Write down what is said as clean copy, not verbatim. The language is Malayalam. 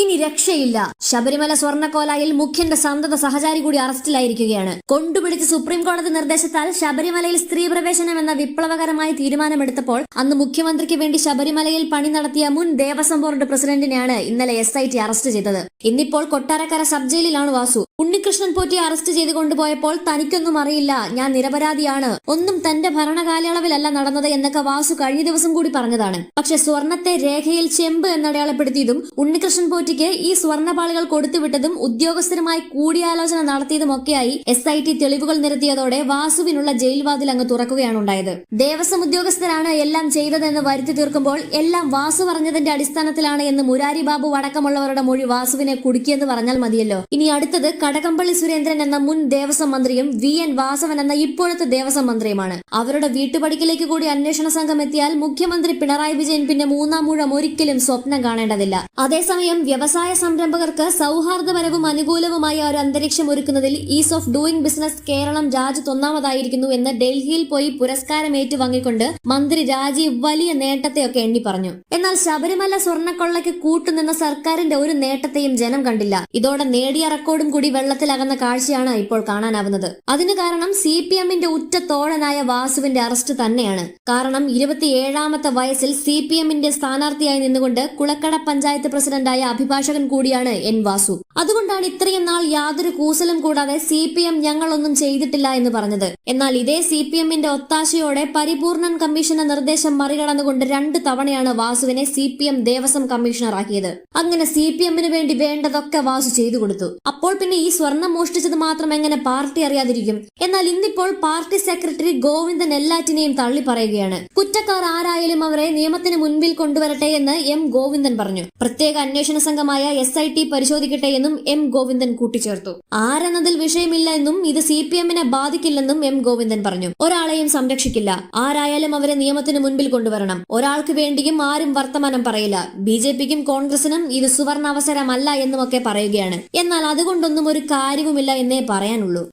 ഇനി രക്ഷയില്ല. ശബരിമല സ്വർണ്ണക്കോലായിൽ മുഖ്യന്റെ സന്തത സഹചാരി കൂടി അറസ്റ്റിലായിരിക്കുകയാണ്. കൊണ്ടുപിടിച്ച് സുപ്രീം കോടതി നിർദ്ദേശത്താൽ ശബരിമലയിൽ സ്ത്രീ പ്രവേശനം എന്ന വിപ്ലവകരമായ തീരുമാനമെടുത്തപ്പോൾ അന്ന് മുഖ്യമന്ത്രിക്ക് വേണ്ടി ശബരിമലയിൽ പണി നടത്തിയ മുൻ ദേവസ്വം ബോർഡ് പ്രസിഡന്റിനെയാണ് ഇന്നലെ SIT അറസ്റ്റ് ചെയ്തത്. ഇന്നിപ്പോൾ കൊട്ടാരക്കര സബ് ജയിലിലാണ് വാസു. ഉണ്ണികൃഷ്ണൻ പോറ്റിയെ അറസ്റ്റ് ചെയ്ത് കൊണ്ടുപോയപ്പോൾ തനിക്കൊന്നും അറിയില്ല, ഞാൻ നിരപരാധിയാണ്, ഒന്നും തന്റെ ഭരണകാലയളവിലല്ല നടന്നത് എന്നൊക്കെ വാസു കഴിഞ്ഞ ദിവസം കൂടി പറഞ്ഞതാണ്. പക്ഷെ സ്വർണത്തെ രേഖയിൽ ചെമ്പ് എന്നടയാളപ്പെടുത്തിയതും ഉണ്ണികൃഷ്ണൻ പോറ്റിക്ക് ഈ സ്വർണ്ണപാളികൾ കൊടുത്തുവിട്ടതും ഉദ്യോഗസ്ഥരുമായി കൂടിയാലോചന നടത്തിയതുമൊക്കെയായി SIT തെളിവുകൾ നിരത്തിയതോടെ വാസുവിനുള്ള ജയിൽ വാതിൽ അങ്ങ് തുറക്കുകയാണ് ഉണ്ടായത്. ദേവസ്വം ഉദ്യോഗസ്ഥരാണ് എല്ലാം ചെയ്തതെന്ന് വരുത്തി തീർക്കുമ്പോൾ എല്ലാം വാസു പറഞ്ഞതിന്റെ അടിസ്ഥാനത്തിലാണ് എന്ന് മുരാരി ബാബു അടക്കമുള്ളവരുടെ മൊഴി വാസുവിനെ കുടുക്കിയെന്ന് പറഞ്ഞാൽ മതിയല്ലോ. ഇനി അടുത്തത് കടകംപള്ളി സുരേന്ദ്രൻ എന്ന മുൻ ദേവസ്വം മന്ത്രിയും VN വാസവൻ എന്ന ഇപ്പോഴത്തെ ദേവസ്വം മന്ത്രിയുമാണ്. അവരുടെ വീട്ടുപടിക്കലേക്ക് കൂടി അന്വേഷണ സംഘം എത്തിയാൽ മുഖ്യമന്ത്രി പിണറായി വിജയൻ പിന്നെ മൂന്നാം ഊഴം ഒരിക്കലും സ്വപ്നം കാണേണ്ടതില്ല. അതേസമയം വ്യവസായ സംരംഭകർക്ക് സൗഹാർദ്ദപരവും അനുകൂലവുമായ ഒരു അന്തരീക്ഷം ഒരുക്കുന്നതിൽ ease of doing business Keralam രാജ്യത്ത് ഒന്നാമതായിരിക്കുന്നു എന്ന് ഡൽഹിയിൽ പോയി പുരസ്കാരം ഏറ്റുവാങ്ങിക്കൊണ്ട് മന്ത്രി രാജീവ് വലിയ നേട്ടത്തെയൊക്കെ എണ്ണി പറഞ്ഞു. എന്നാൽ ശബരിമല സ്വർണ്ണക്കൊള്ളയ്ക്ക് കൂട്ടുനിന്ന സർക്കാരിന്റെ ഒരു നേട്ടത്തെയും ജനം കണ്ടില്ല. ഇതോടെ നേടിയ റെക്കോർഡും കൂടി വെള്ളത്തിലകന്ന കാഴ്ചയാണ് ഇപ്പോൾ കാണാനാവുന്നത്. അതിന് കാരണം CPMന്റെ ഉറ്റ തോഴനായ വാസുവിന്റെ അറസ്റ്റ് തന്നെയാണ്. കാരണം 27ാമത്തെ വയസ്സിൽ CPMന്റെ സ്ഥാനാർത്ഥിയായി നിന്നുകൊണ്ട് കുളക്കട പഞ്ചായത്ത് പ്രസിഡന്റായ അഭിഭാഷകൻ കൂടിയാണ് N വാസു. അതുകൊണ്ടാണ് ഇത്രയും നാൾ യാതൊരു കൂസലും കൂടാതെ CPM ഞങ്ങളൊന്നും ചെയ്തിട്ടില്ല എന്ന് പറഞ്ഞത്. എന്നാൽ ഇതേ CPMന്റെ ഒത്താശയോടെ പരിപൂർണൻ കമ്മീഷന്റെ നിർദ്ദേശം മറികടന്നുകൊണ്ട് 2 തവണയാണ് വാസുവിനെ CPM ദേവസ്വം കമ്മീഷണർ ആക്കിയത്. അങ്ങനെ CPMന് വേണ്ടി വേണ്ടതൊക്കെ വാസു ചെയ്തു കൊടുത്തു. അപ്പോൾ പിന്നെ ഈ സ്വർണം മോഷ്ടിച്ചത് മാത്രം എങ്ങനെ പാർട്ടി അറിയാതിരിക്കും? എന്നാൽ ഇന്നിപ്പോൾ പാർട്ടി സെക്രട്ടറി ഗോവിന്ദൻ എല്ലാറ്റിനെയും തള്ളി പറയുകയാണ്. കുറ്റക്കാർ ആരായാലും അവരെ നിയമത്തിന് മുൻപിൽ കൊണ്ടുവരട്ടെ എന്ന് M ഗോവിന്ദൻ പറഞ്ഞു. പ്രത്യേക അന്വേഷണ സംഘമായ SIT പരിശോധിക്കട്ടെ എന്നും M ഗോവിന്ദൻ കൂട്ടിച്ചേർത്തു. ആരെന്നതിൽ വിഷയമില്ല എന്നും ഇത് CPMനെ ബാധിക്കില്ലെന്നും M ഗോവിന്ദൻ പറഞ്ഞു. ഒരാളെയും സംരക്ഷിക്കില്ല, ആരായാലും അവരെ നിയമത്തിന് മുൻപിൽ കൊണ്ടുവരണം. ഒരാൾക്ക് വേണ്ടിയും ആരും വർത്തമാനം പറയില്ല. BJPക്കും കോൺഗ്രസിനും ഇത് സുവർണ അവസരമല്ല എന്നുമൊക്കെ പറയുകയാണ്. എന്നാൽ അതുകൊണ്ടൊന്നും ഒരു കാര്യവുമില്ല എന്നേ പറയാനുള്ളൂ.